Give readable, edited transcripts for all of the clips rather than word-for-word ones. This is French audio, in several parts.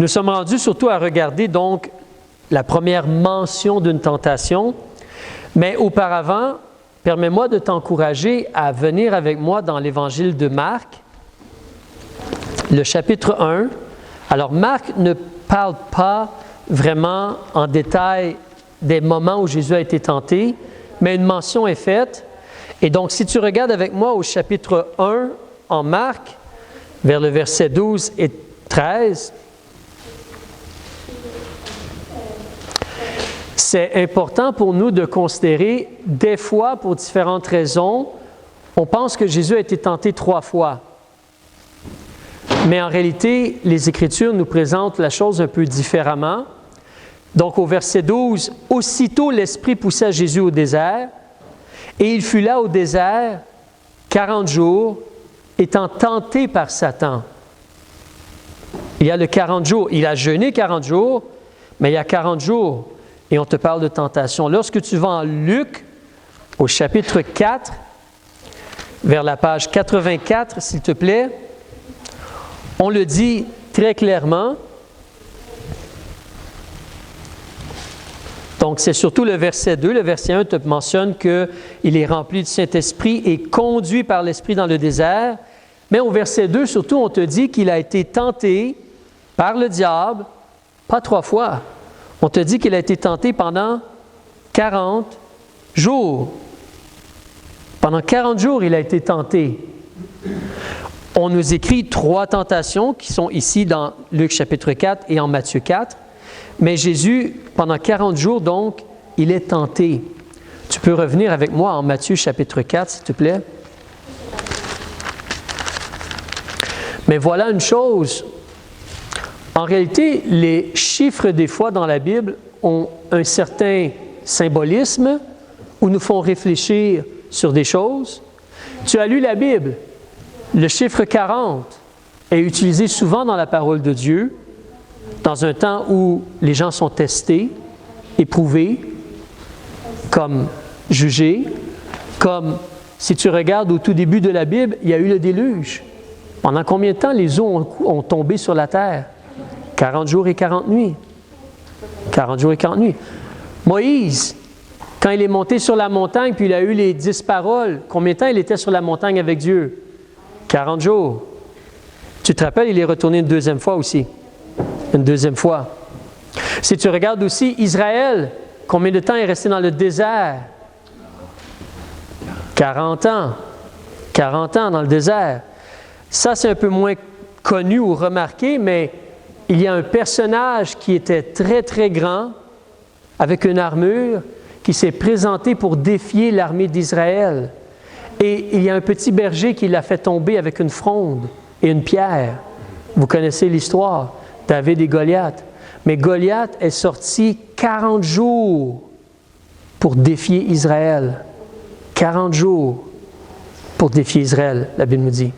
Nous sommes rendus surtout à regarder donc la première mention d'une tentation, mais auparavant, permets-moi de t'encourager à venir avec moi dans l'Évangile de Marc, le chapitre 1. Alors, Marc ne parle pas vraiment en détail des moments où Jésus a été tenté, mais une mention est faite. Et donc, si tu regardes avec moi au chapitre 1 en Marc, vers le verset 12 et 13, c'est important pour nous de considérer, des fois, pour différentes raisons, on pense que Jésus a été tenté 3 fois. Mais en réalité, les Écritures nous présentent la chose un peu différemment. Donc, au verset 12, « Aussitôt l'Esprit poussa Jésus au désert, et il fut là au désert 40 jours, étant tenté par Satan. » Il y a le 40 jours. Il a jeûné 40 jours, mais il y a 40 jours. Et on te parle de tentation. Lorsque tu vas en Luc, au chapitre 4, vers la page 84, s'il te plaît, on le dit très clairement. Donc, c'est surtout le verset 2. Le verset 1 te mentionne qu'il est rempli du Saint-Esprit et conduit par l'Esprit dans le désert. Mais au verset 2, surtout, on te dit qu'il a été tenté par le diable, pas 3 fois. On te dit qu'il a été tenté pendant 40 jours. Pendant 40 jours, il a été tenté. On nous écrit 3 tentations qui sont ici dans Luc chapitre 4 et en Matthieu 4. Mais Jésus, pendant 40 jours, donc, il est tenté. Tu peux revenir avec moi en Matthieu chapitre 4, s'il te plaît. Mais voilà une chose. En réalité, les chiffres, des fois, dans la Bible, ont un certain symbolisme ou nous font réfléchir sur des choses. Tu as lu la Bible. Le chiffre 40 est utilisé souvent dans la parole de Dieu, dans un temps où les gens sont testés, éprouvés, comme jugés, comme, si tu regardes au tout début de la Bible, il y a eu le déluge. Pendant combien de temps les eaux ont tombé sur la terre? 40 jours et 40 nuits. 40 jours et 40 nuits. Moïse, quand il est monté sur la montagne, puis il a eu les 10 paroles, combien de temps il était sur la montagne avec Dieu? 40 jours. Tu te rappelles, il est retourné une deuxième fois aussi. Une deuxième fois. Si tu regardes aussi Israël, combien de temps il est resté dans le désert? 40 ans. 40 ans dans le désert. Ça, c'est un peu moins connu ou remarqué, mais il y a un personnage qui était très, très grand, avec une armure, qui s'est présenté pour défier l'armée d'Israël. Et il y a un petit berger qui l'a fait tomber avec une fronde et une pierre. Vous connaissez l'histoire, David et Goliath. Mais Goliath est sorti 40 jours pour défier Israël. 40 jours pour défier Israël, la Bible nous dit.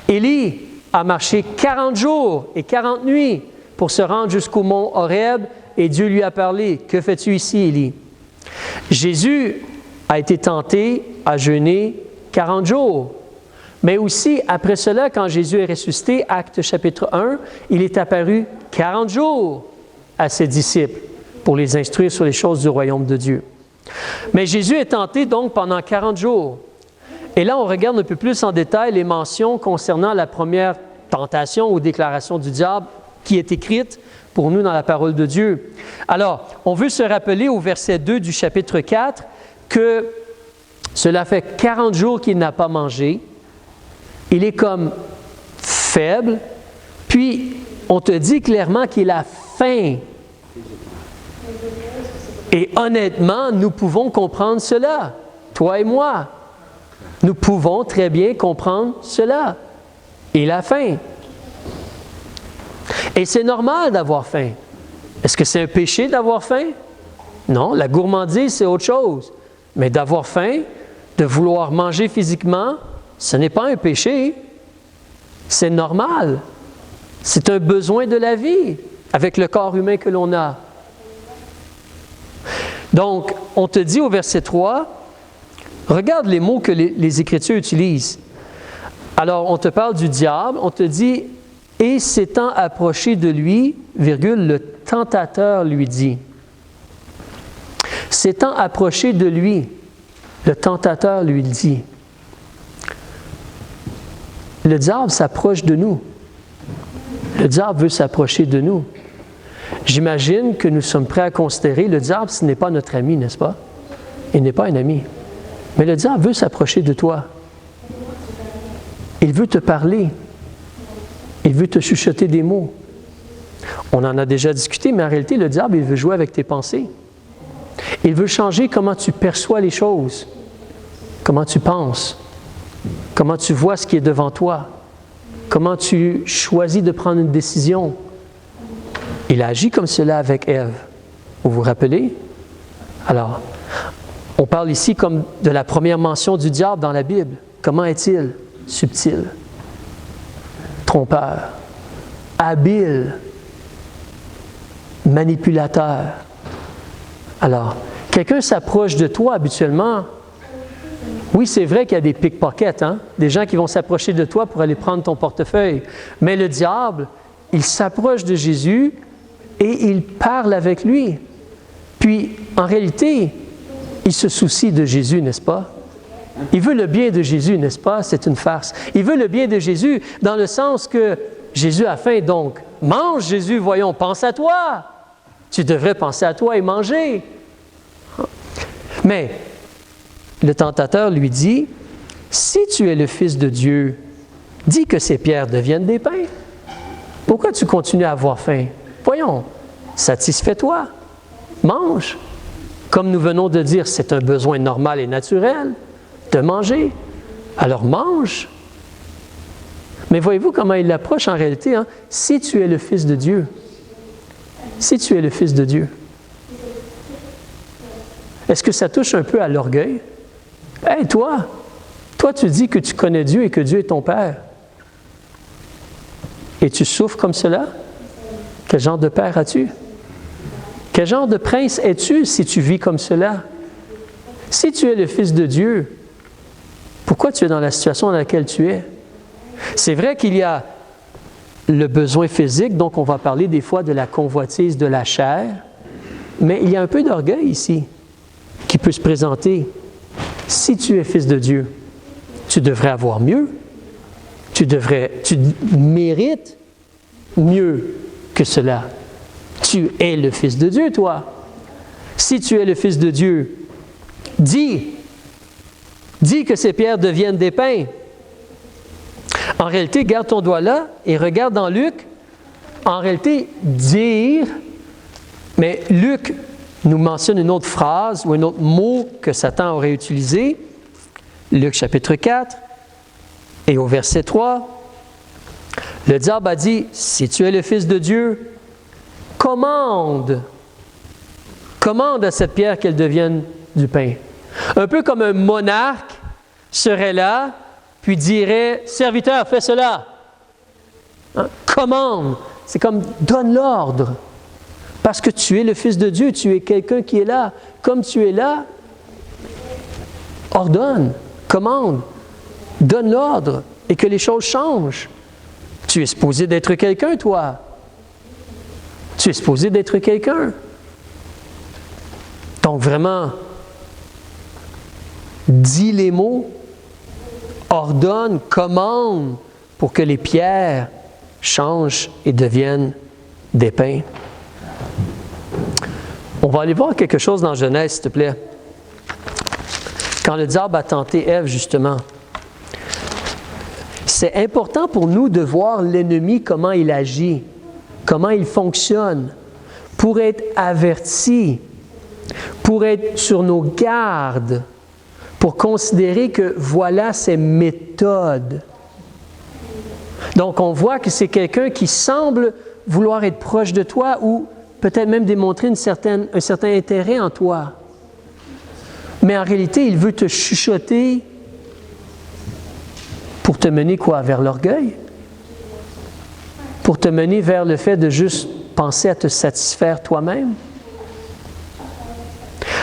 Élie a marché 40 jours et 40 nuits pour se rendre jusqu'au mont Horeb et Dieu lui a parlé. « Que fais-tu ici, Élie? » Jésus a été tenté à jeûner 40 jours. Mais aussi, après cela, quand Jésus est ressuscité, Actes chapitre 1, il est apparu 40 jours à ses disciples pour les instruire sur les choses du royaume de Dieu. Mais Jésus est tenté donc pendant 40 jours. Et là, on regarde un peu plus en détail les mentions concernant la première tentation ou déclaration du diable qui est écrite pour nous dans la parole de Dieu. Alors, on veut se rappeler au verset 2 du chapitre 4 que cela fait 40 jours qu'il n'a pas mangé. Il est comme faible. Puis, on te dit clairement qu'il a faim. Et honnêtement, nous pouvons comprendre cela, toi et moi. Nous pouvons très bien comprendre cela. Il a faim. Et c'est normal d'avoir faim. Est-ce que c'est un péché d'avoir faim? Non, la gourmandise, c'est autre chose. Mais d'avoir faim, de vouloir manger physiquement, ce n'est pas un péché. C'est normal. C'est un besoin de la vie avec le corps humain que l'on a. Donc, on te dit au verset 3, regarde les mots que les Écritures utilisent. Alors, on te parle du diable, on te dit « Et s'étant approché de lui, le tentateur lui dit. S'étant approché de lui, le tentateur lui dit. Le diable s'approche de nous. Le diable veut s'approcher de nous. J'imagine que nous sommes prêts à considérer le diable, ce n'est pas notre ami, n'est-ce pas? Il n'est pas un ami. Mais le diable veut s'approcher de toi. Il veut te parler. Il veut te chuchoter des mots. On en a déjà discuté, mais en réalité, le diable, il veut jouer avec tes pensées. Il veut changer comment tu perçois les choses, comment tu penses, comment tu vois ce qui est devant toi, comment tu choisis de prendre une décision. Il a agi comme cela avec Ève. Vous vous rappelez? Alors, on parle ici comme de la première mention du diable dans la Bible. Comment est-il? Subtil, trompeur, habile, manipulateur. Alors, quelqu'un s'approche de toi habituellement. Oui, c'est vrai qu'il y a des pickpockets, des gens qui vont s'approcher de toi pour aller prendre ton portefeuille. Mais le diable, il s'approche de Jésus et il parle avec lui. Puis, en réalité, il se soucie de Jésus, n'est-ce pas? Il veut le bien de Jésus, n'est-ce pas? C'est une farce. Il veut le bien de Jésus dans le sens que Jésus a faim, donc mange Jésus, voyons, pense à toi. Tu devrais penser à toi et manger. Mais le tentateur lui dit, si tu es le Fils de Dieu, dis que ces pierres deviennent des pains. Pourquoi tu continues à avoir faim? Voyons, satisfais-toi, mange. Comme nous venons de dire, c'est un besoin normal et naturel de manger. Alors mange. Mais voyez-vous comment il l'approche en réalité, si tu es le Fils de Dieu. Si tu es le Fils de Dieu. Est-ce que ça touche un peu à l'orgueil? Hey, toi tu dis que tu connais Dieu et que Dieu est ton Père. Et tu souffres comme cela? Quel genre de père as-tu? Quel genre de prince es-tu si tu vis comme cela? Si tu es le Fils de Dieu, pourquoi tu es dans la situation dans laquelle tu es? C'est vrai qu'il y a le besoin physique, donc on va parler des fois de la convoitise de la chair, mais il y a un peu d'orgueil ici qui peut se présenter. Si tu es Fils de Dieu, tu devrais avoir mieux. Tu mérites mieux que cela. Tu es le Fils de Dieu, toi. Si tu es le Fils de Dieu, dis que ces pierres deviennent des pains. En réalité, garde ton doigt là et regarde dans Luc. En réalité, dire, mais Luc nous mentionne une autre phrase ou un autre mot que Satan aurait utilisé. Luc chapitre 4 et au verset 3, le diable a dit, si tu es le Fils de Dieu, commande à cette pierre qu'elle devienne du pain. Un peu comme un monarque serait là, puis dirait, serviteur, fais cela. Commande, c'est comme donne l'ordre. Parce que tu es le Fils de Dieu, tu es quelqu'un qui est là. Comme tu es là, ordonne, commande, donne l'ordre et que les choses changent. Tu es supposé d'être quelqu'un, toi. Tu es supposé d'être quelqu'un. Donc vraiment, dis les mots, ordonne, commande pour que les pierres changent et deviennent des pains. On va aller voir quelque chose dans Genèse, s'il te plaît. Quand le diable a tenté Ève, justement, c'est important pour nous de voir l'ennemi, comment il agit, comment il fonctionne, pour être avertis, pour être sur nos gardes, pour considérer que voilà ses méthodes. Donc, on voit que c'est quelqu'un qui semble vouloir être proche de toi ou peut-être même démontrer un certain intérêt en toi. Mais en réalité, il veut te chuchoter pour te mener quoi? Vers l'orgueil? Pour te mener vers le fait de juste penser à te satisfaire toi-même?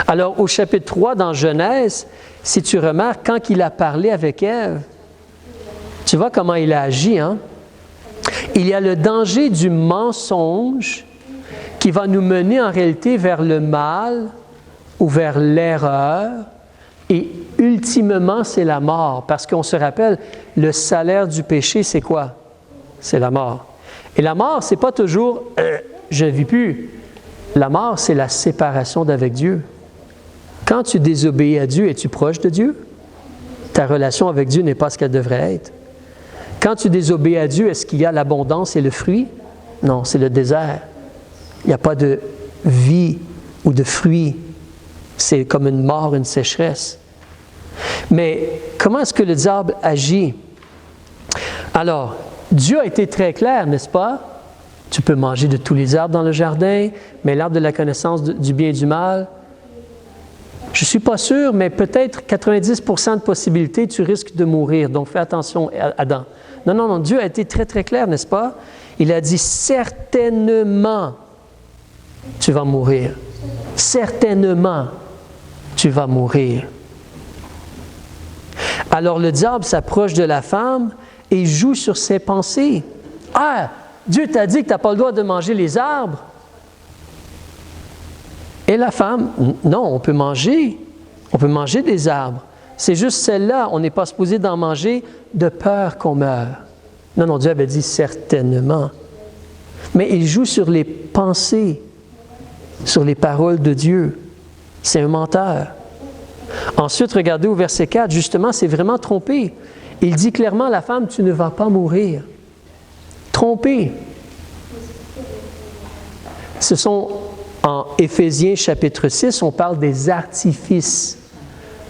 Alors, au chapitre 3, dans Genèse, si tu remarques, quand il a parlé avec Ève, tu vois comment il a agi, Il y a le danger du mensonge qui va nous mener en réalité vers le mal ou vers l'erreur. Et ultimement, c'est la mort. Parce qu'on se rappelle, le salaire du péché, c'est quoi? C'est la mort. Et la mort, c'est pas toujours « je ne vis plus ». La mort, c'est la séparation d'avec Dieu. Quand tu désobéis à Dieu, es-tu proche de Dieu? Ta relation avec Dieu n'est pas ce qu'elle devrait être. Quand tu désobéis à Dieu, est-ce qu'il y a l'abondance et le fruit? Non, c'est le désert. Il n'y a pas de vie ou de fruits. C'est comme une mort, une sécheresse. Mais comment est-ce que le diable agit? Alors, Dieu a été très clair, n'est-ce pas? Tu peux manger de tous les arbres dans le jardin, mais l'arbre de la connaissance du bien et du mal, je ne suis pas sûr, mais peut-être 90% de possibilités, tu risques de mourir. Donc, fais attention, Adam. Non, Dieu a été très, très clair, n'est-ce pas? Il a dit, certainement, tu vas mourir. Certainement, tu vas mourir. Alors, le diable s'approche de la femme et joue sur ses pensées. Ah, Dieu t'a dit que tu n'as pas le droit de manger les arbres. Et la femme, non, on peut manger des arbres. C'est juste celle-là, on n'est pas supposé d'en manger de peur qu'on meure. Non, Dieu avait dit certainement. Mais il joue sur les pensées, sur les paroles de Dieu. C'est un menteur. Ensuite, regardez au verset 4, justement, c'est vraiment trompé. Il dit clairement à la femme, tu ne vas pas mourir. Trompé. Ce sont, en Éphésiens chapitre 6, on parle des artifices.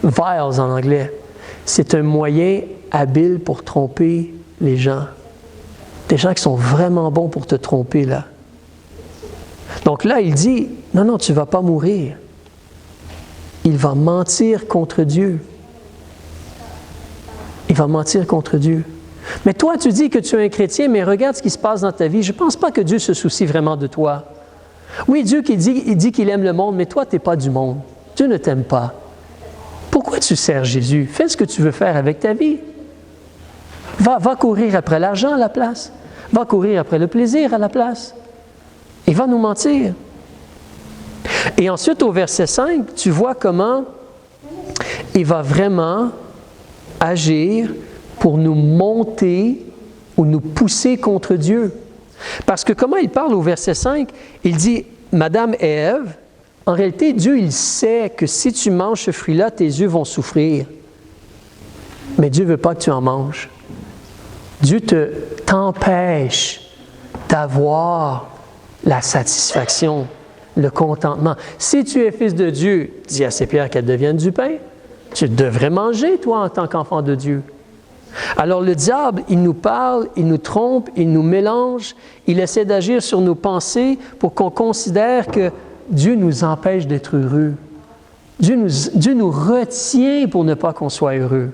Vials en anglais. C'est un moyen habile pour tromper les gens. Des gens qui sont vraiment bons pour te tromper, là. Donc là, il dit, non, tu ne vas pas mourir. Il va mentir contre Dieu. Il va mentir contre Dieu. Mais toi, tu dis que tu es un chrétien, mais regarde ce qui se passe dans ta vie. Je ne pense pas que Dieu se soucie vraiment de toi. Oui, Dieu il dit qu'il aime le monde, mais toi, tu n'es pas du monde. Dieu ne t'aime pas. Pourquoi tu sers Jésus? Fais ce que tu veux faire avec ta vie. Va courir après l'argent à la place. Va courir après le plaisir à la place. Il va nous mentir. Et ensuite, au verset 5, tu vois comment il va vraiment agir pour nous monter ou nous pousser contre Dieu. Parce que comment il parle au verset 5? Il dit, Madame Ève, en réalité, Dieu, il sait que si tu manges ce fruit-là, tes yeux vont souffrir. Mais Dieu ne veut pas que tu en manges. Dieu t'empêche d'avoir la satisfaction, le contentement. Si tu es fils de Dieu, dis à ces pierres qu'elles deviennent du pain. Tu devrais manger, toi, en tant qu'enfant de Dieu. Alors le diable, il nous parle, il nous trompe, il nous mélange, il essaie d'agir sur nos pensées pour qu'on considère que Dieu nous empêche d'être heureux. Dieu nous retient pour ne pas qu'on soit heureux.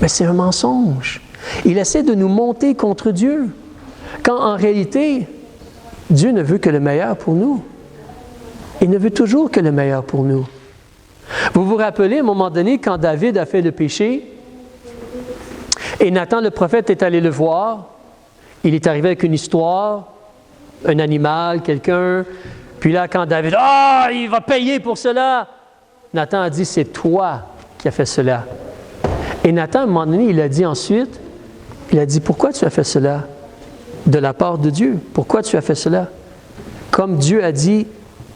Mais c'est un mensonge. Il essaie de nous monter contre Dieu, quand en réalité, Dieu ne veut que le meilleur pour nous. Il ne veut toujours que le meilleur pour nous. Vous vous rappelez, à un moment donné, quand David a fait le péché, et Nathan le prophète est allé le voir, il est arrivé avec une histoire, un animal, quelqu'un, puis là, quand David, « il va payer pour cela », Nathan a dit, « c'est toi qui as fait cela ». Et Nathan, à un moment donné, il a dit ensuite, il a dit, « Pourquoi tu as fait cela ?» De la part de Dieu. Pourquoi tu as fait cela? Comme Dieu a dit,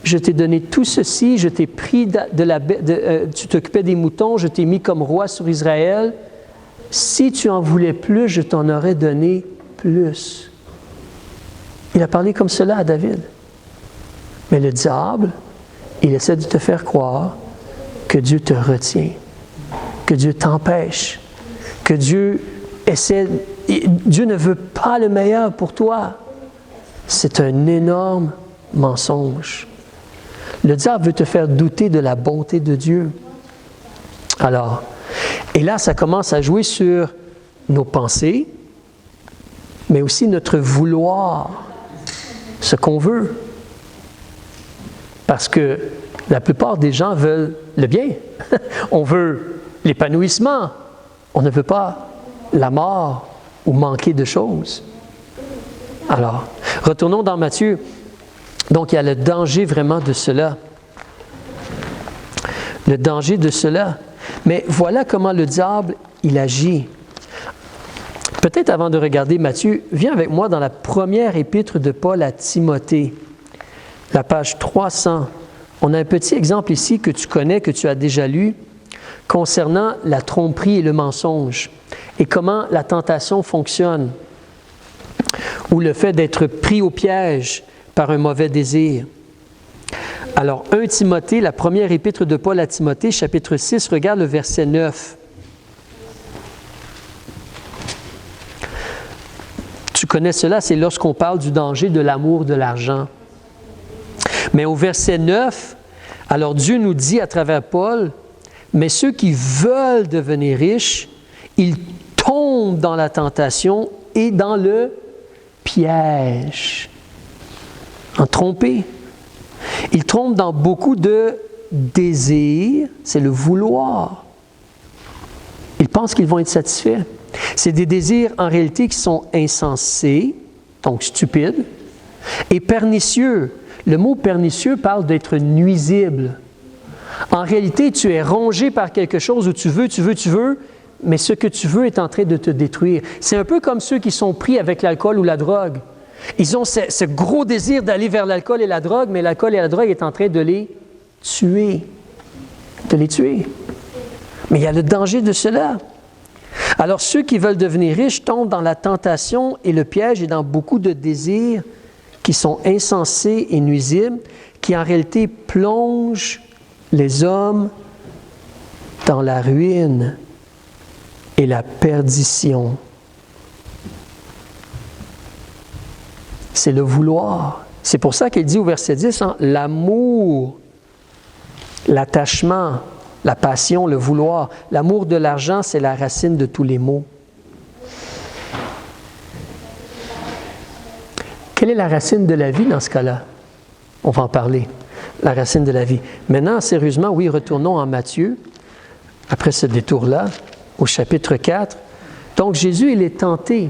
je t'ai donné tout ceci, je t'ai pris tu t'occupais des moutons, je t'ai mis comme roi sur Israël. Si tu en voulais plus, je t'en aurais donné plus. Il a parlé comme cela à David. Mais le diable, il essaie de te faire croire que Dieu te retient, que Dieu t'empêche, que Dieu ne veut pas le meilleur pour toi. C'est un énorme mensonge. Le diable veut te faire douter de la bonté de Dieu. Alors, et là, ça commence à jouer sur nos pensées, mais aussi notre vouloir, ce qu'on veut. Parce que la plupart des gens veulent le bien. On veut l'épanouissement. On ne veut pas la mort ou manquer de choses. Alors, Retournons dans Matthieu. Donc, il y a le danger vraiment de cela. Le danger de cela. Mais voilà comment le diable, il agit. Peut-être avant de regarder Matthieu, viens avec moi dans la première épître de Paul à Timothée, la page 300. On a un petit exemple ici que tu connais, que tu as déjà lu, concernant la tromperie et le mensonge, et comment la tentation fonctionne, ou le fait d'être pris au piège par un mauvais désir. Alors, 1 Timothée, la première épître de Paul à Timothée, chapitre 6, regarde le verset 9. Tu connais cela, c'est lorsqu'on parle du danger de l'amour de l'argent. Mais au verset 9, alors Dieu nous dit à travers Paul, « Mais ceux qui veulent devenir riches, ils tombent dans la tentation et dans le piège. » En tromper. Ils tombent dans beaucoup de désirs, c'est le vouloir. Ils pensent qu'ils vont être satisfaits. C'est des désirs en réalité qui sont insensés, donc stupides, et pernicieux. Le mot pernicieux parle d'être nuisible. En réalité, tu es rongé par quelque chose où tu veux, mais ce que tu veux est en train de te détruire. C'est un peu comme ceux qui sont pris avec l'alcool ou la drogue. Ils ont ce gros désir d'aller vers l'alcool et la drogue, mais l'alcool et la drogue est en train de les tuer. De les tuer. Mais il y a le danger de cela. Alors, ceux qui veulent devenir riches tombent dans la tentation et le piège et dans beaucoup de désirs qui sont insensés et nuisibles, qui en réalité plongent les hommes dans la ruine et la perdition. C'est le vouloir. C'est pour ça qu'il dit au verset 10, l'amour, l'attachement, la passion, le vouloir. L'amour de l'argent, c'est la racine de tous les maux. Quelle est la racine de la vie dans ce cas-là? On va en parler. La racine de la vie. Maintenant, sérieusement, oui, retournons en Matthieu, après ce détour-là, au chapitre 4. Donc, Jésus, il est tenté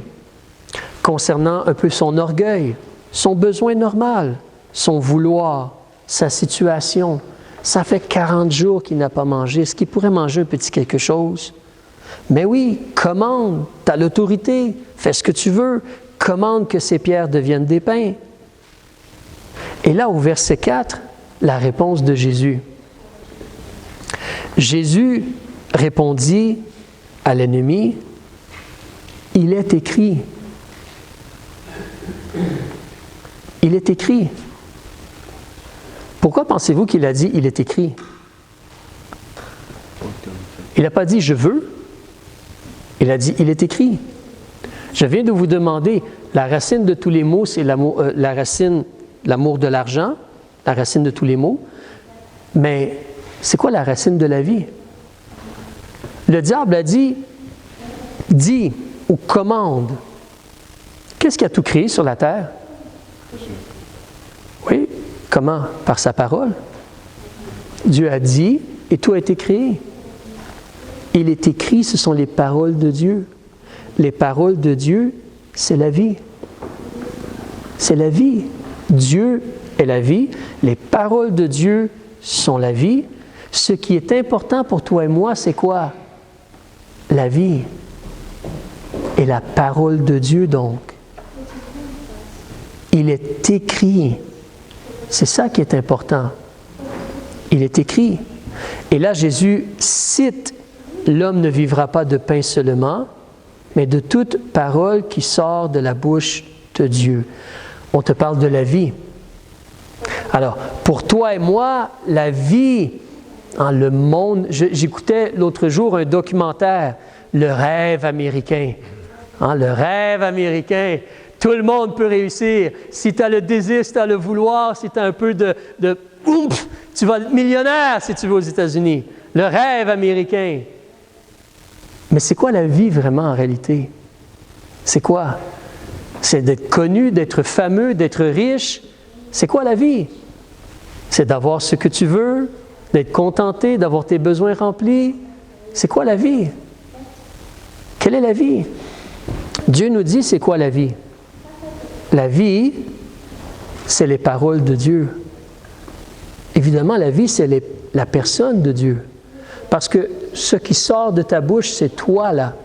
concernant un peu son orgueil, son besoin normal, son vouloir, sa situation. Ça fait 40 jours qu'il n'a pas mangé. Est-ce qu'il pourrait manger un petit quelque chose? Mais oui, commande, tu as l'autorité, fais ce que tu veux, commande que ces pierres deviennent des pains. Et là, au verset 4, la réponse de Jésus. Jésus répondit à l'ennemi, « Il est écrit. » Il est écrit. Pourquoi pensez-vous qu'il a dit « Il est écrit » ? Il n'a pas dit « Je veux ». Il a dit « Il est écrit ». Je viens de vous demander, la racine de tous les maux, c'est l'amour de l'argent, la racine de tous les maux. Mais c'est quoi la racine de la vie? Le diable a dit ou commande. Qu'est-ce qui a tout créé sur la terre? Oui, comment? Par sa parole. Dieu a dit et tout a été créé. Il est écrit, ce sont les paroles de Dieu. Les paroles de Dieu, c'est la vie. C'est la vie. Dieu est la vie. Les paroles de Dieu sont la vie. Ce qui est important pour toi et moi, c'est quoi? La vie. Et la parole de Dieu, donc. Il est écrit. C'est ça qui est important. Il est écrit. Et là, Jésus cite « L'homme ne vivra pas de pain seulement, mais de toute parole qui sort de la bouche de Dieu. » On te parle de la vie. Alors, pour toi et moi, la vie, le monde... J'écoutais l'autre jour un documentaire, « Le rêve américain ». Le rêve américain. Tout le monde peut réussir. Si tu as le désir, si tu as le vouloir, si tu as un peu de oomph, tu vas être millionnaire si tu vas aux États-Unis. Le rêve américain. Mais c'est quoi la vie vraiment en réalité? C'est quoi? C'est d'être connu, d'être fameux, d'être riche. C'est quoi la vie? C'est d'avoir ce que tu veux, d'être contenté, d'avoir tes besoins remplis. C'est quoi la vie? Quelle est la vie? Dieu nous dit c'est quoi la vie? La vie, c'est les paroles de Dieu. Évidemment, la vie, c'est la personne de Dieu. Parce que ce qui sort de ta bouche, c'est toi là.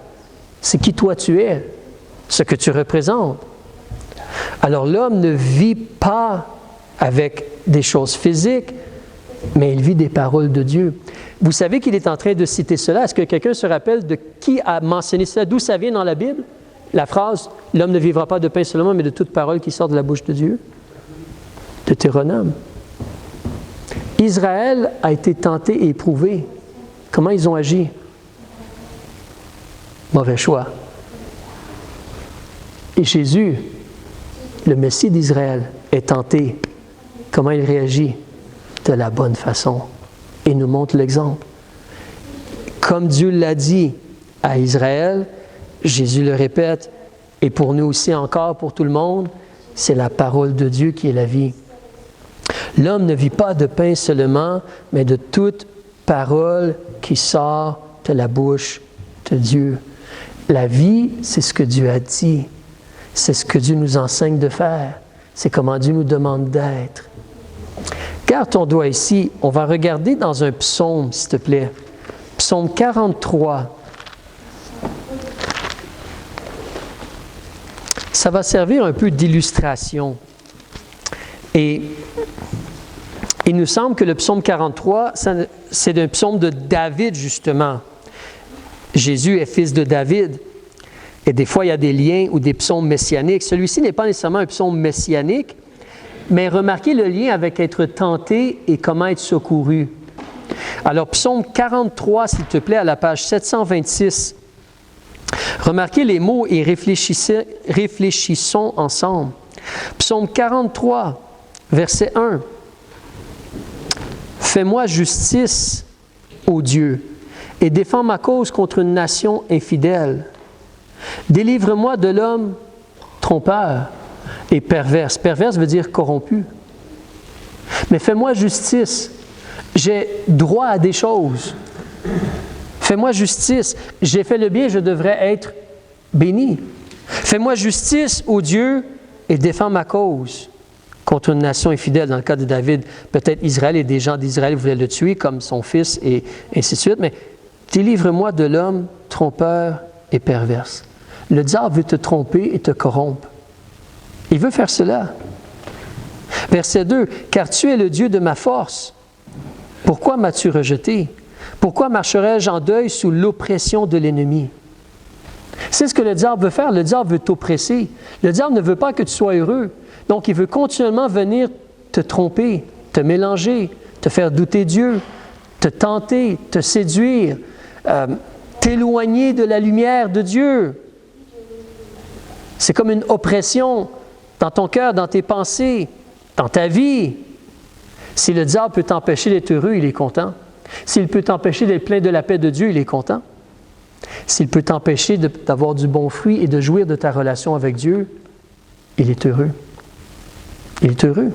C'est qui toi tu es, ce que tu représentes. Alors l'homme ne vit pas avec des choses physiques, mais il vit des paroles de Dieu. Vous savez qu'il est en train de citer cela. Est-ce que quelqu'un se rappelle de qui a mentionné cela? D'où ça vient dans la Bible? La phrase « L'homme ne vivra pas de pain seulement, mais de toute parole qui sort de la bouche de Dieu » ? Deutéronome. Israël a été tenté et éprouvé. Comment ils ont agi? Mauvais choix. Et Jésus, le Messie d'Israël, est tenté. Comment il réagit? De la bonne façon. Et nous montre l'exemple. Comme Dieu l'a dit à Israël, Jésus le répète, et pour nous aussi encore, pour tout le monde, c'est la parole de Dieu qui est la vie. L'homme ne vit pas de pain seulement, mais de toute parole qui sort de la bouche de Dieu. La vie, c'est ce que Dieu a dit. C'est ce que Dieu nous enseigne de faire. C'est comment Dieu nous demande d'être. Garde ton doigt ici. On va regarder dans un psaume, s'il te plaît. Psaume 43. Ça va servir un peu d'illustration. Et il nous semble que le psaume 43, c'est un psaume de David, justement. Jésus est fils de David. Et des fois, il y a des liens ou des psaumes messianiques. Celui-ci n'est pas nécessairement un psaume messianique, mais remarquez le lien avec être tenté et comment être secouru. Alors, psaume 43, s'il te plaît, à la page 726. Remarquez les mots et réfléchissons ensemble. Psaume 43, verset 1. « Fais-moi justice, ô Dieu, et défends ma cause contre une nation infidèle. Délivre-moi de l'homme trompeur et perverse. » Perverse veut dire corrompu. Mais fais-moi justice. J'ai droit à des choses. Fais-moi justice. J'ai fait le bien, je devrais être béni. Fais-moi justice, ô Dieu, et défends ma cause contre une nation infidèle. Dans le cas de David, peut-être Israël et des gens d'Israël voulaient le tuer comme son fils et ainsi de suite. Mais délivre-moi de l'homme trompeur et perverse. Le diable veut te tromper et te corrompre. Il veut faire cela. Verset 2. « Car tu es le Dieu de ma force. Pourquoi m'as-tu rejeté? Pourquoi marcherais-je en deuil sous l'oppression de l'ennemi? » C'est ce que le diable veut faire. Le diable veut t'oppresser. Le diable ne veut pas que tu sois heureux. Donc, il veut continuellement venir te tromper, te mélanger, te faire douter Dieu, te tenter, te séduire, t'éloigner de la lumière de Dieu. C'est comme une oppression dans ton cœur, dans tes pensées, dans ta vie. Si le diable peut t'empêcher d'être heureux, il est content. S'il peut t'empêcher d'être plein de la paix de Dieu, il est content. S'il peut t'empêcher d'avoir du bon fruit et de jouir de ta relation avec Dieu, il est heureux. Il est heureux.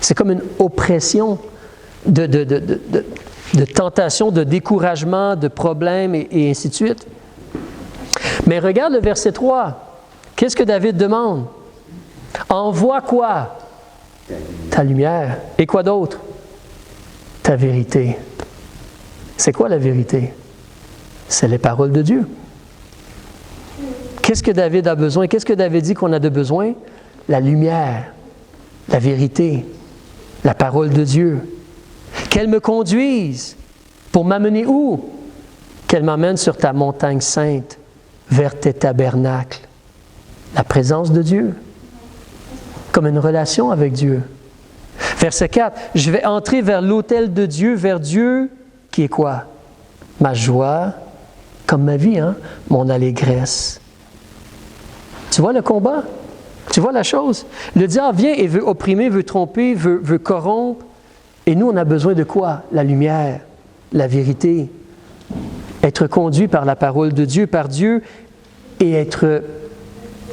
C'est comme une oppression de tentation, de découragement, de problèmes et ainsi de suite. Mais regarde le verset 3. Qu'est-ce que David demande? Envoie quoi? Ta lumière. Et quoi d'autre? Ta vérité. C'est quoi la vérité? C'est les paroles de Dieu. Qu'est-ce que David a besoin? Qu'est-ce que David dit qu'on a de besoin? La lumière, la vérité, la parole de Dieu. Qu'elle me conduise pour m'amener où? Qu'elle m'amène sur ta montagne sainte, vers tes tabernacles. La présence de Dieu, comme une relation avec Dieu. Verset 4, je vais entrer vers l'autel de Dieu, vers Dieu, qui est quoi? Ma joie, comme ma vie, mon allégresse. Tu vois le combat? Tu vois la chose? Le diable vient et veut opprimer, veut tromper, veut corrompre. Et nous, on a besoin de quoi? La lumière, la vérité. Être conduit par la parole de Dieu, par Dieu, et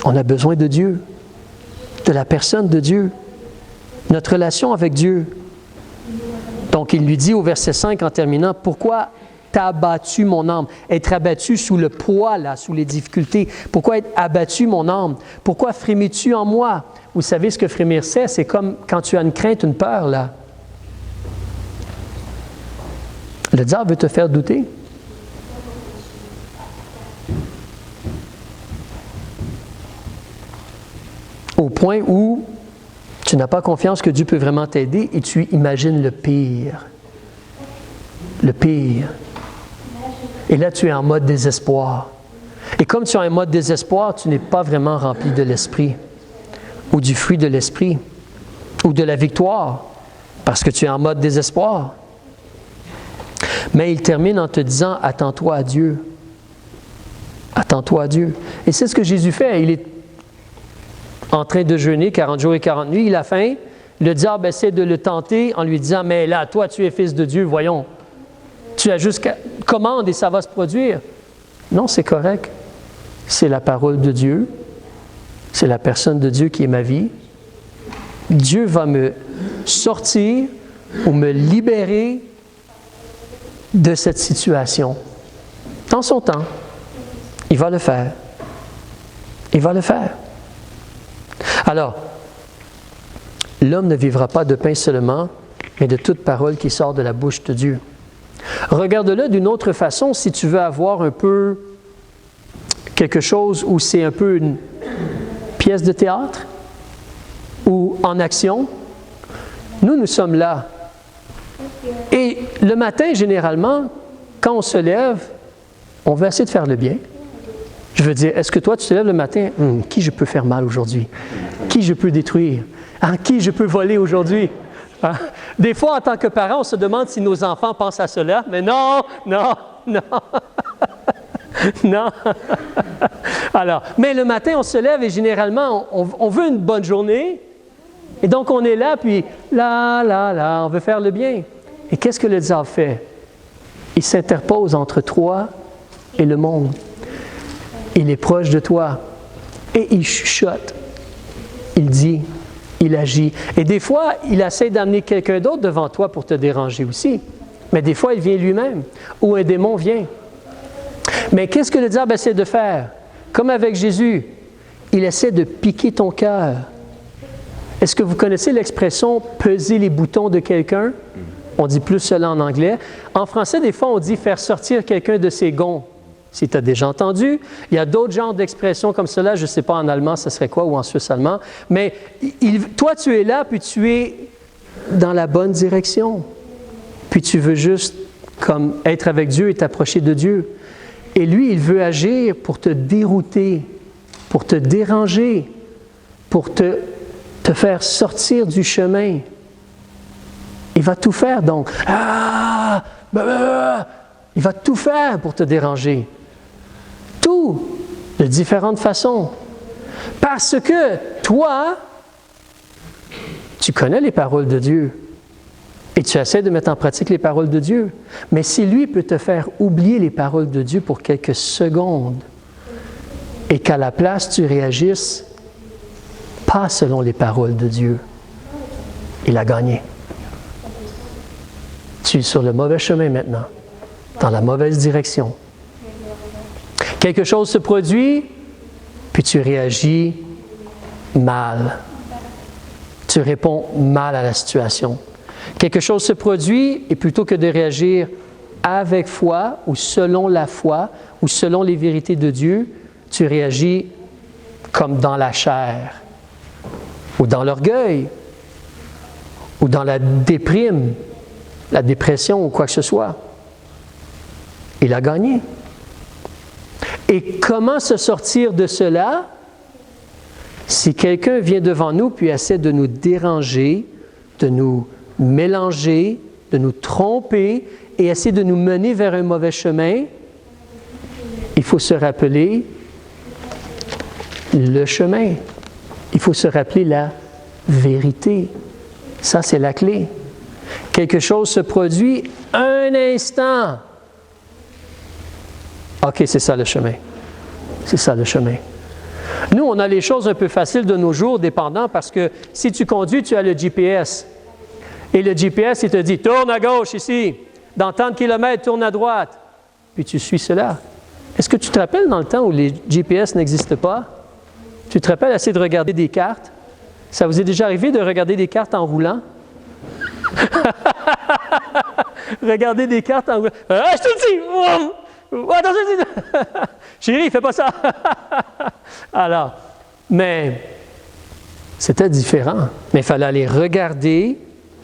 on a besoin de Dieu, de la personne de Dieu, notre relation avec Dieu. Donc, il lui dit au verset 5 en terminant, « Pourquoi t'as abattu mon âme? » Être abattu sous le poids, là, sous les difficultés. « Pourquoi être abattu mon âme? Pourquoi frémis-tu en moi? Vous savez ce que frémir c'est? C'est comme quand tu as une crainte, une peur, là. Le diable veut te faire douter. Au point où tu n'as pas confiance que Dieu peut vraiment t'aider et tu imagines le pire. Le pire. Et là, tu es en mode désespoir. Et comme tu es en mode désespoir, tu n'es pas vraiment rempli de l'Esprit ou du fruit de l'Esprit ou de la victoire parce que tu es en mode désespoir. Mais il termine en te disant « Attends-toi à Dieu. Attends-toi à Dieu. » Et c'est ce que Jésus fait. Il est en train de jeûner 40 jours et 40 nuits. Il a faim. Le diable essaie de le tenter en lui disant « Mais là, toi, tu es fils de Dieu, voyons. Tu as juste commande et ça va se produire. » Non, c'est correct. C'est la parole de Dieu. C'est la personne de Dieu qui est ma vie. Dieu va me sortir ou me libérer de cette situation. Dans son temps, il va le faire. Il va le faire. Alors, l'homme ne vivra pas de pain seulement, mais de toute parole qui sort de la bouche de Dieu. Regarde-le d'une autre façon si tu veux avoir un peu quelque chose où c'est un peu une pièce de théâtre ou en action. Nous sommes là. Et le matin, généralement, quand on se lève, on veut essayer de faire le bien. Je veux dire, est-ce que toi, tu te lèves le matin, qui je peux faire mal aujourd'hui? Qui je peux détruire? Qui je peux voler aujourd'hui? Des fois, en tant que parents, on se demande si nos enfants pensent à cela, mais non. Non. Alors, mais le matin, on se lève et généralement, on veut une bonne journée. Et donc, on est là, puis là, on veut faire le bien. Et qu'est-ce que le diable fait? Il s'interpose entre toi et le monde. Il est proche de toi et il chuchote. Il dit, il agit. Et des fois, il essaie d'amener quelqu'un d'autre devant toi pour te déranger aussi. Mais des fois, il vient lui-même ou un démon vient. Mais qu'est-ce que le diable essaie de faire? Comme avec Jésus, il essaie de piquer ton cœur. Est-ce que vous connaissez l'expression « peser les boutons de quelqu'un » ? On dit plus cela en anglais. En français, des fois, on dit « faire sortir quelqu'un de ses gonds ». Si tu as déjà entendu, il y a d'autres genres d'expressions comme cela. Je ne sais pas en allemand, ce serait quoi, ou en suisse allemand. Mais toi, tu es là, puis tu es dans la bonne direction. Puis tu veux juste comme être avec Dieu et t'approcher de Dieu. Et lui, il veut agir pour te dérouter, pour te déranger, pour te faire sortir du chemin. Il va tout faire donc. Il va tout faire pour te déranger. Tout, de différentes façons. Parce que toi, tu connais les paroles de Dieu et tu essaies de mettre en pratique les paroles de Dieu. Mais si lui peut te faire oublier les paroles de Dieu pour quelques secondes et qu'à la place tu réagisses pas selon les paroles de Dieu, il a gagné. Tu es sur le mauvais chemin maintenant, dans la mauvaise direction. Quelque chose se produit, puis tu réagis mal. Tu réponds mal à la situation. Quelque chose se produit, et plutôt que de réagir avec foi, ou selon la foi, ou selon les vérités de Dieu, tu réagis comme dans la chair, ou dans l'orgueil, ou dans la déprime, la dépression, ou quoi que ce soit. Il a gagné. Et comment se sortir de cela? Si quelqu'un vient devant nous puis essaie de nous déranger, de nous mélanger, de nous tromper et essaie de nous mener vers un mauvais chemin, il faut se rappeler le chemin. Il faut se rappeler la vérité. Ça, c'est la clé. Quelque chose se produit un instant. OK, c'est ça le chemin. C'est ça le chemin. Nous, on a les choses un peu faciles de nos jours, dépendant, parce que si tu conduis, tu as le GPS. Et le GPS, il te dit, tourne à gauche ici, dans tant de kilomètres, tourne à droite. Puis tu suis cela. Est-ce que tu te rappelles dans le temps où les GPS n'existaient pas? Tu te rappelles essayer de regarder des cartes? Ça vous est déjà arrivé de regarder des cartes en roulant? Regardez des cartes en roulant. Ah, je te le dis! Attention! Chérie, fais pas ça! Alors, mais c'était différent. Mais il fallait aller regarder,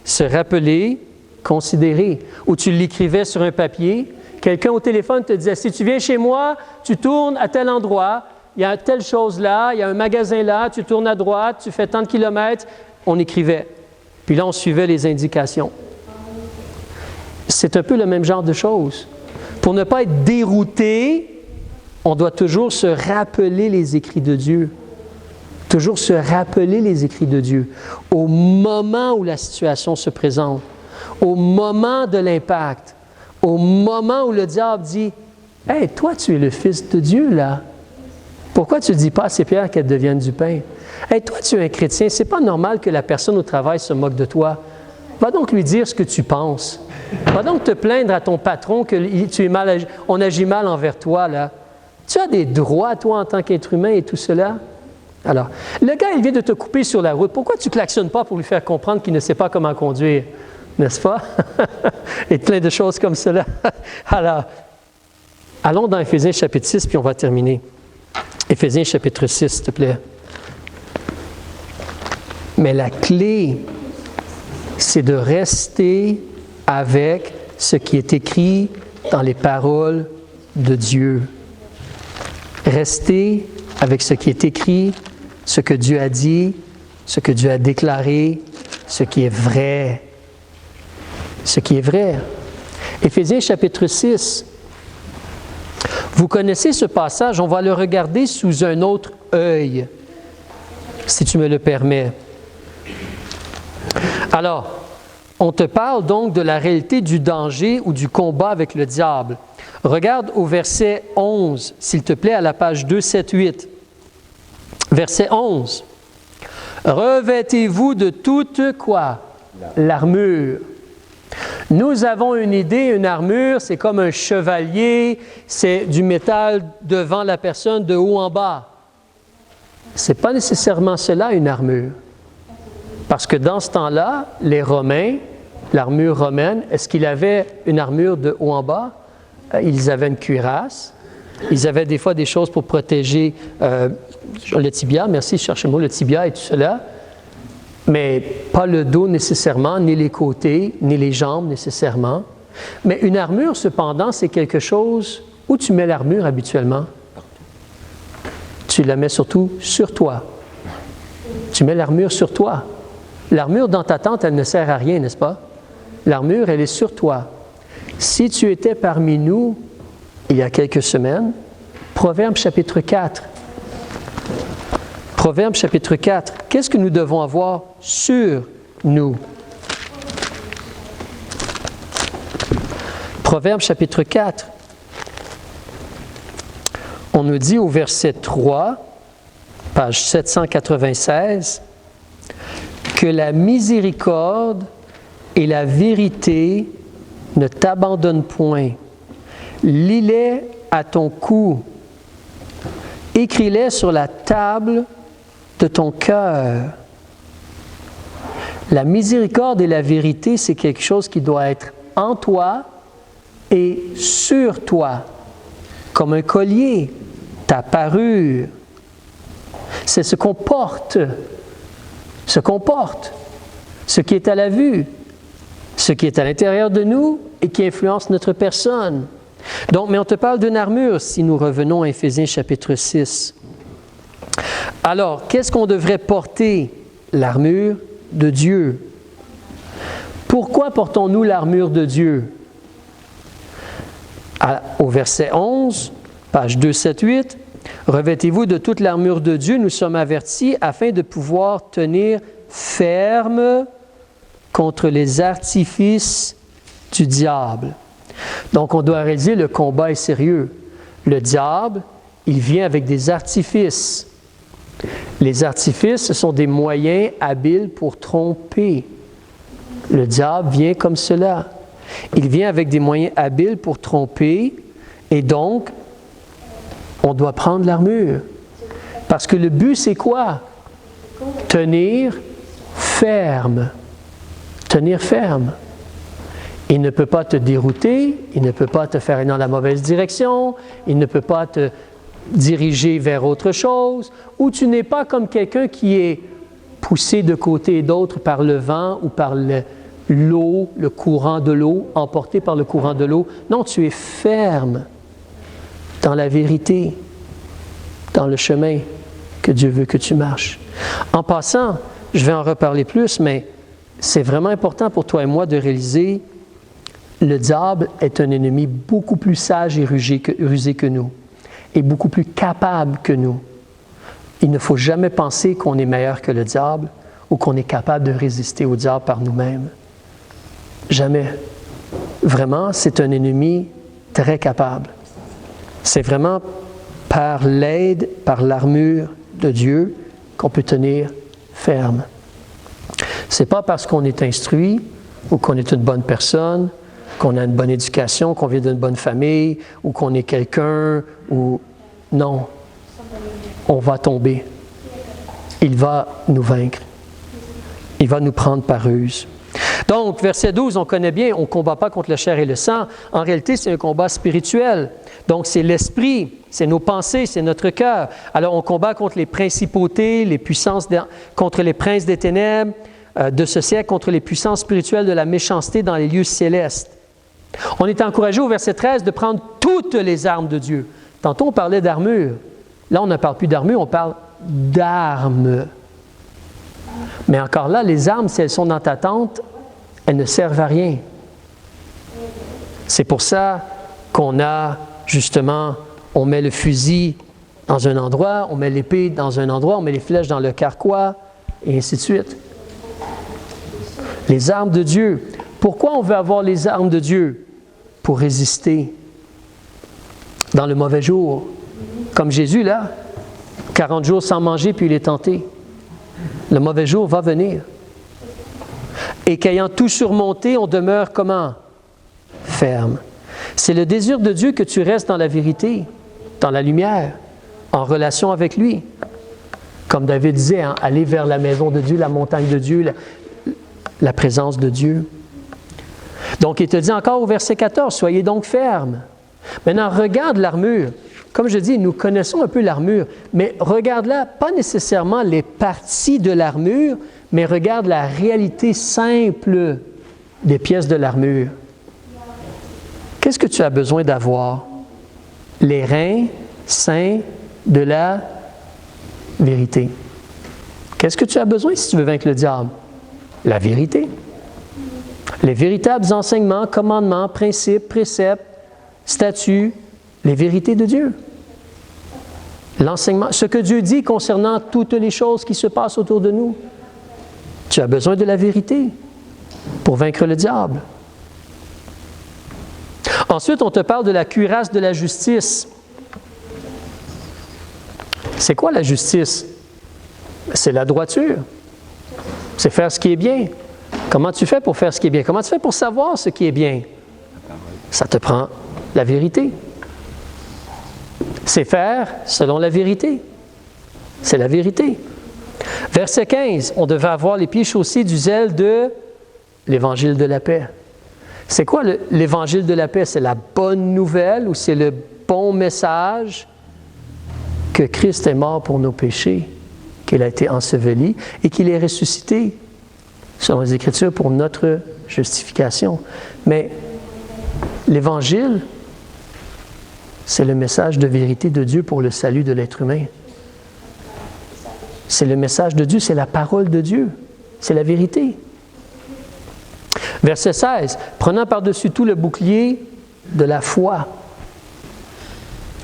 se rappeler, considérer. Ou tu l'écrivais sur un papier. Quelqu'un au téléphone te disait, si tu viens chez moi, tu tournes à tel endroit, il y a telle chose là, il y a un magasin là, tu tournes à droite, tu fais tant de kilomètres. On écrivait. Puis là, on suivait les indications. C'est un peu le même genre de choses. Pour ne pas être dérouté, on doit toujours se rappeler les écrits de Dieu. Toujours se rappeler les écrits de Dieu. Au moment où la situation se présente, au moment de l'impact, au moment où le diable dit « Hey, toi, tu es le Fils de Dieu, là. Pourquoi tu ne dis pas à ces pierres qu'elles deviennent du pain? Hey, toi, tu es un chrétien. C'est pas normal que la personne au travail se moque de toi. Va donc lui dire ce que tu penses. Va donc te plaindre à ton patron que tu es mal, on agit mal envers toi, là. Tu as des droits, toi, en tant qu'être humain et tout cela. » Alors, le gars, il vient de te couper sur la route. Pourquoi tu ne klaxonnes pas pour lui faire comprendre qu'il ne sait pas comment conduire? N'est-ce pas? Et plein de choses comme cela. Alors, allons dans Éphésiens chapitre 6, puis on va terminer. Éphésiens chapitre 6, s'il te plaît. Mais la clé, c'est de rester avec ce qui est écrit dans les paroles de Dieu. Rester avec ce qui est écrit, ce que Dieu a dit, ce que Dieu a déclaré, ce qui est vrai. Ce qui est vrai. Éphésiens chapitre 6. Vous connaissez ce passage, on va le regarder sous un autre œil, si tu me le permets. Alors, on te parle donc de la réalité du danger ou du combat avec le diable. Regarde au verset 11, s'il te plaît, à la page 278. Verset 11. Revêtez-vous de toute quoi? L'armure. Nous avons une idée, une armure, c'est comme un chevalier, c'est du métal devant la personne de haut en bas. Ce n'est pas nécessairement cela, une armure. Parce que dans ce temps-là, les Romains, l'armure romaine, est-ce qu'ils avaient une armure de haut en bas? Ils avaient une cuirasse. Ils avaient des fois des choses pour protéger le tibia, merci, je cherche le mot, le tibia et tout cela. Mais pas le dos nécessairement, ni les côtés, ni les jambes nécessairement. Mais une armure, cependant, c'est quelque chose où tu mets l'armure habituellement. Tu la mets surtout sur toi. Tu mets l'armure sur toi. L'armure dans ta tente, elle ne sert à rien, n'est-ce pas? L'armure, elle est sur toi. Si tu étais parmi nous, il y a quelques semaines, Proverbe chapitre 4. Proverbe chapitre 4. Qu'est-ce que nous devons avoir sur nous? Proverbe chapitre 4. On nous dit au verset 3, page 796, que la miséricorde et la vérité ne t'abandonnent point. Lis-les à ton cou. Écris-les sur la table de ton cœur. La miséricorde et la vérité, c'est quelque chose qui doit être en toi et sur toi, comme un collier, ta parure. C'est ce qu'on porte, ce qui est à la vue, ce qui est à l'intérieur de nous et qui influence notre personne. Donc, mais on te parle d'une armure si nous revenons à Éphésiens chapitre 6. Alors, qu'est-ce qu'on devrait porter? L'armure de Dieu. Pourquoi portons-nous l'armure de Dieu? Au verset 11, page 278, revêtez-vous de toute l'armure de Dieu, nous sommes avertis, afin de pouvoir tenir ferme contre les artifices du diable. Donc, on doit réaliser le combat est sérieux. Le diable, il vient avec des artifices. Les artifices, ce sont des moyens habiles pour tromper. Le diable vient comme cela. Il vient avec des moyens habiles pour tromper et donc, on doit prendre l'armure. Parce que le but, c'est quoi? tenir ferme. Tenir ferme. Il ne peut pas te dérouter, il ne peut pas te faire aller dans la mauvaise direction, il ne peut pas te diriger vers autre chose, ou tu n'es pas comme quelqu'un qui est poussé de côté et d'autre par le vent ou par l'eau, le courant de l'eau, emporté par le courant de l'eau. Non, tu es ferme dans la vérité, dans le chemin que Dieu veut que tu marches. En passant, je vais en reparler plus, mais c'est vraiment important pour toi et moi de réaliser le diable est un ennemi beaucoup plus sage et rusé que nous, et beaucoup plus capable que nous. Il ne faut jamais penser qu'on est meilleur que le diable ou qu'on est capable de résister au diable par nous-mêmes. Jamais. Vraiment, c'est un ennemi très capable. C'est vraiment par l'aide, par l'armure de Dieu qu'on peut tenir ferme. Ce n'est pas parce qu'on est instruit ou qu'on est une bonne personne, qu'on a une bonne éducation, qu'on vient d'une bonne famille ou qu'on est quelqu'un ou... Non. On va tomber. Il va nous vaincre. Il va nous prendre par ruse. Donc, verset 12, on connaît bien, on ne combat pas contre la chair et le sang. En réalité, c'est un combat spirituel. Donc, c'est l'esprit, c'est nos pensées, c'est notre cœur. Alors, on combat contre les principautés, les puissances, contre les princes des ténèbres de ce siècle, contre les puissances spirituelles de la méchanceté dans les lieux célestes. On est encouragé au verset 13 de prendre toutes les armes de Dieu. Tantôt, on parlait d'armure. Là, on ne parle plus d'armure, on parle d'armes. Mais encore là, les armes, si elles sont dans ta tente, elles ne servent à rien. C'est pour ça qu'on a, justement, on met le fusil dans un endroit, on met l'épée dans un endroit, on met les flèches dans le carquois, et ainsi de suite. Les armes de Dieu. Pourquoi on veut avoir les armes de Dieu? Pour résister dans le mauvais jour. Comme Jésus, là, 40 jours sans manger, puis il est tenté. Le mauvais jour va venir. Et qu'ayant tout surmonté, on demeure comment? Ferme. C'est le désir de Dieu que tu restes dans la vérité, dans la lumière, en relation avec lui. Comme David disait, hein, aller vers la maison de Dieu, la montagne de Dieu, la présence de Dieu. Donc, il te dit encore au verset 14, « Soyez donc fermes. » Maintenant, regarde l'armure. Comme je dis, nous connaissons un peu l'armure, mais regarde-la, pas nécessairement les parties de l'armure, mais regarde la réalité simple des pièces de l'armure. Qu'est-ce que tu as besoin d'avoir? Les reins saints de la vérité. Qu'est-ce que tu as besoin si tu veux vaincre le diable? La vérité. Les véritables enseignements, commandements, principes, préceptes, statuts, les vérités de Dieu. L'enseignement, ce que Dieu dit concernant toutes les choses qui se passent autour de nous. Tu as besoin de la vérité pour vaincre le diable. Ensuite, on te parle de la cuirasse de la justice. C'est quoi la justice? C'est la droiture. C'est faire ce qui est bien. Comment tu fais pour faire ce qui est bien? Comment tu fais pour savoir ce qui est bien? Ça te prend la vérité. C'est faire selon la vérité. C'est la vérité. Verset 15, on devait avoir les pieds chaussés du zèle de l'Évangile de la paix. C'est quoi l'Évangile de la paix? C'est la bonne nouvelle ou c'est le bon message que Christ est mort pour nos péchés, qu'il a été enseveli et qu'il est ressuscité, selon les Écritures, pour notre justification. Mais l'Évangile, c'est le message de vérité de Dieu pour le salut de l'être humain. C'est le message de Dieu, c'est la parole de Dieu, c'est la vérité. Verset 16, prenant par-dessus tout le bouclier de la foi.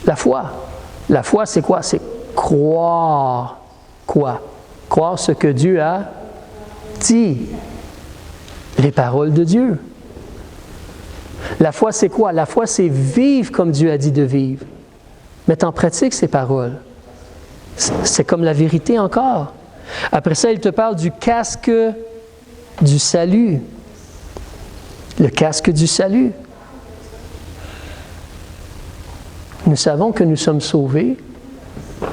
La foi. La foi, c'est quoi? C'est croire. Quoi? Croire ce que Dieu a dit. Les paroles de Dieu. La foi, c'est quoi? La foi, c'est vivre comme Dieu a dit de vivre. Mettre en pratique ses paroles. C'est comme la vérité encore. Après ça, il te parle du casque du salut. Le casque du salut. Nous savons que nous sommes sauvés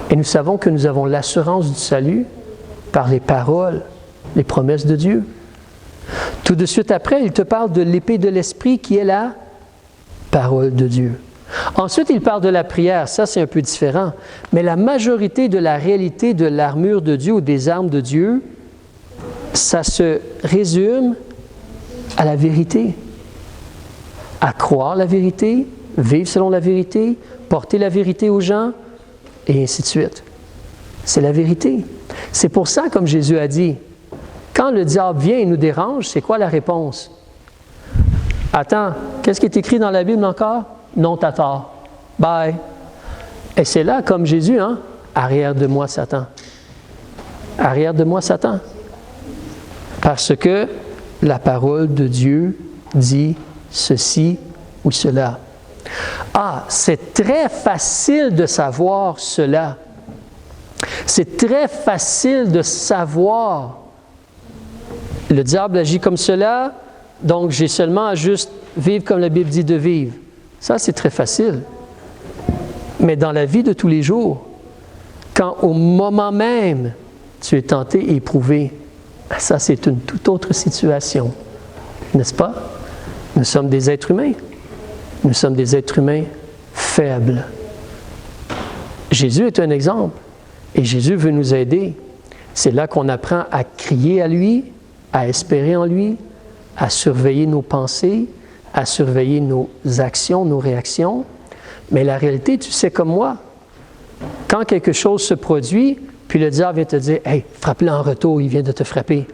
et nous savons que nous avons l'assurance du salut par les paroles, les promesses de Dieu. Tout de suite après, il te parle de l'épée de l'Esprit qui est la parole de Dieu. Ensuite, il parle de la prière. Ça, c'est un peu différent. Mais la majorité de la réalité de l'armure de Dieu ou des armes de Dieu, ça se résume à la vérité. À croire la vérité, vivre selon la vérité, porter la vérité aux gens, et ainsi de suite. C'est la vérité. C'est pour ça, comme Jésus a dit, quand le diable vient et nous dérange, c'est quoi la réponse? Attends, qu'est-ce qui est écrit dans la Bible encore? Non, t'as tort. Bye. Et c'est là, comme Jésus, hein? Arrière de moi, Satan. Arrière de moi, Satan. Parce que la parole de Dieu dit ceci ou cela. Ah, c'est très facile de savoir cela. C'est très facile de savoir. Le diable agit comme cela, donc j'ai seulement à juste vivre comme la Bible dit de vivre. Ça, c'est très facile. Mais dans la vie de tous les jours, quand au moment même tu es tenté et éprouvé, ça, c'est une toute autre situation. N'est-ce pas? Nous sommes des êtres humains. Nous sommes des êtres humains faibles. Jésus est un exemple et Jésus veut nous aider. C'est là qu'on apprend à crier à lui, à espérer en lui, à surveiller nos pensées, à surveiller nos actions, nos réactions. Mais la réalité, tu sais comme moi, quand quelque chose se produit, puis le diable vient te dire « Hey, frappe-le en retour, il vient de te frapper. »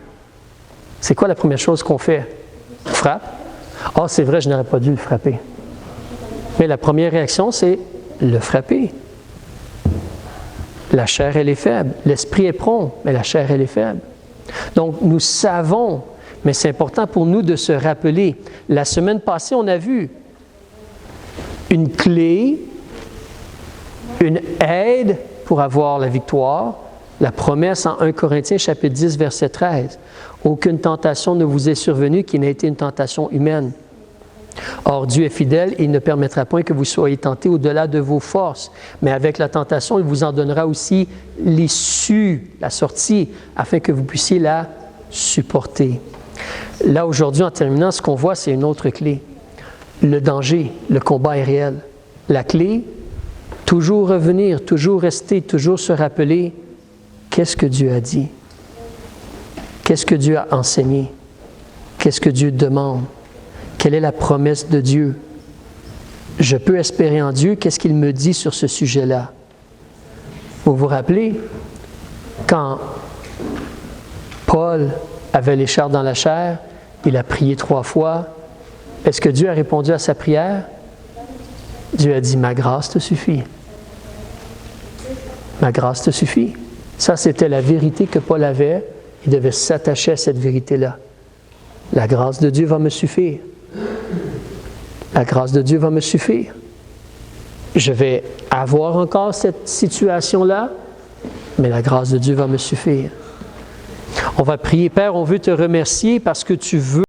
C'est quoi la première chose qu'on fait? On frappe. « Ah, c'est vrai, je n'aurais pas dû le frapper. » Mais la première réaction, c'est le frapper. La chair, elle est faible. L'esprit est prompt, mais la chair, elle est faible. Donc, nous savons, mais c'est important pour nous de se rappeler. La semaine passée, on a vu une clé, une aide pour avoir la victoire, la promesse en 1 Corinthiens chapitre 10, verset 13. « Aucune tentation ne vous est survenue qui n'ait été une tentation humaine. Or, Dieu est fidèle et il ne permettra point que vous soyez tentés au-delà de vos forces. Mais avec la tentation, il vous en donnera aussi l'issue, la sortie, afin que vous puissiez la supporter. » Là, aujourd'hui, en terminant, ce qu'on voit, c'est une autre clé. Le danger, le combat est réel. La clé, toujours revenir, toujours rester, toujours se rappeler qu'est-ce que Dieu a dit, qu'est-ce que Dieu a enseigné, qu'est-ce que Dieu demande. Quelle est la promesse de Dieu? Je peux espérer en Dieu. Qu'est-ce qu'il me dit sur ce sujet-là? Vous vous rappelez, quand Paul avait l'écharpe dans la chair, il a prié 3 fois. Est-ce que Dieu a répondu à sa prière? Dieu a dit, « Ma grâce te suffit. » Ma grâce te suffit. Ça, c'était la vérité que Paul avait. Il devait s'attacher à cette vérité-là. La grâce de Dieu va me suffire. La grâce de Dieu va me suffire. Je vais avoir encore cette situation-là, mais la grâce de Dieu va me suffire. On va prier. Père, on veut te remercier parce que tu veux